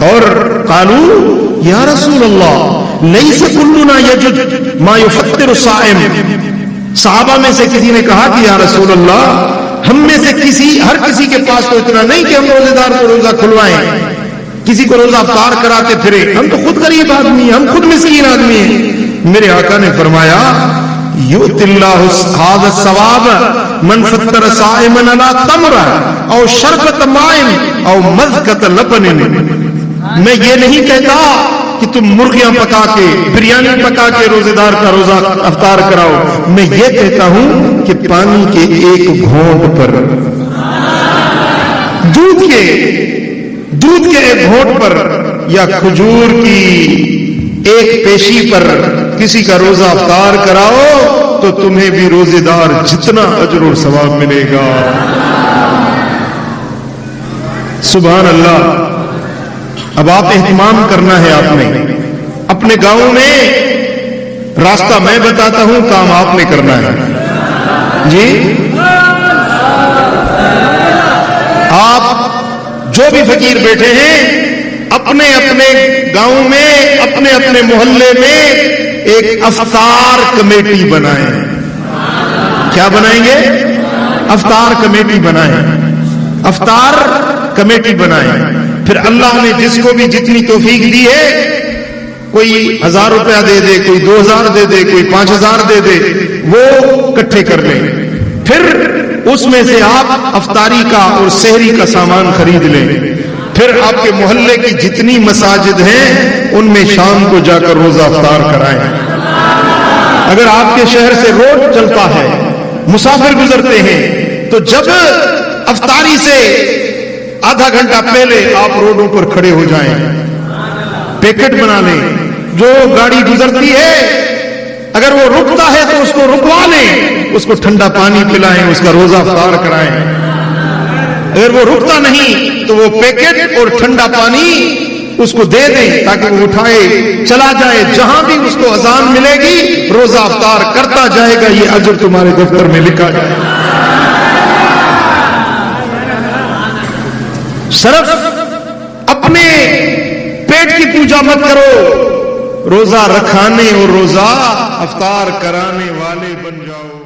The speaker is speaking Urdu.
اور قالو یا رسول اللہ لیس کلنا یجد ما یفطر الصائم، صحابہ میں سے کسی نے کہا کہ یا رسول اللہ ہم میں سے ہر کسی کے پاس تو اتنا نہیں کہ ہم روزے دار کو روزہ کھلوائیں، کسی کو روزہ افطار کراتے پھرے، ہم تو خود غریب آدمی ہیں، ہم خود مسکین آدمی ہیں۔ میرے آقا نے فرمایا یؤتی اللہ ھذا الثواب من فطر صائما علی تمر او شربت ماء او مذقۃ لبن۔ میں یہ نہیں کہتا کہ تم مرغیاں پکا کے بریانی پکا کے روزے دار کا روزہ افطار کراؤ، میں یہ کہتا ہوں کہ پانی کے ایک گھونٹ پر، دودھ کے ایک گھونٹ پر یا کھجور کی ایک پیشی پر کسی کا روزہ افطار کراؤ تو تمہیں بھی روزے دار جتنا اجر و ثواب ملے گا۔ سبحان اللہ۔ اب آپ اہتمام کرنا ہے، آپ نے اپنے گاؤں میں راستہ میں بتاتا ہوں، کام آپ نے کرنا ہے۔ جی آپ جو بھی فقیر بیٹھے ہیں اپنے اپنے گاؤں میں اپنے اپنے محلے میں ایک افطار کمیٹی بنائیں۔ کیا بنائیں گے؟ افطار کمیٹی بنائیں، افطار کمیٹی بنائیں۔ پھر اللہ نے جس کو بھی جتنی توفیق دی ہے، کوئی 1000 روپیہ دے دے، کوئی 2000 دے دے، کوئی 5000 دے دے، وہ اکٹھے کر لیں۔ پھر اس میں سے آپ افطاری کا اور سحری کا سامان خرید لیں۔ پھر آپ کے محلے کی جتنی مساجد ہیں ان میں شام کو جا کر روزہ افطار کرائیں۔ اگر آپ کے شہر سے روڈ چلتا ہے، مسافر گزرتے ہیں، تو جب افطاری سے آدھا گھنٹہ پہلے آپ روڈوں پر کھڑے ہو جائیں، پیکٹ بنا لیں۔ جو گاڑی گزرتی ہے اگر وہ رکتا ہے تو اس کو رکوا لیں، اس کو ٹھنڈا پانی پلائیں، اس کا روزہ افطار کرائیں۔ اگر وہ رکتا نہیں تو وہ پیکٹ اور ٹھنڈا پانی اس کو دے دیں تاکہ وہ اٹھائے چلا جائے، جہاں بھی اس کو اذان ملے گی روزہ افطار کرتا جائے گا، یہ اجر تمہارے دفتر میں لکھا جائے گا۔ صرف اپنے پیٹ کی پوجا مت کرو، روزہ رکھانے اور روزہ افطار کرانے والے بن جاؤ۔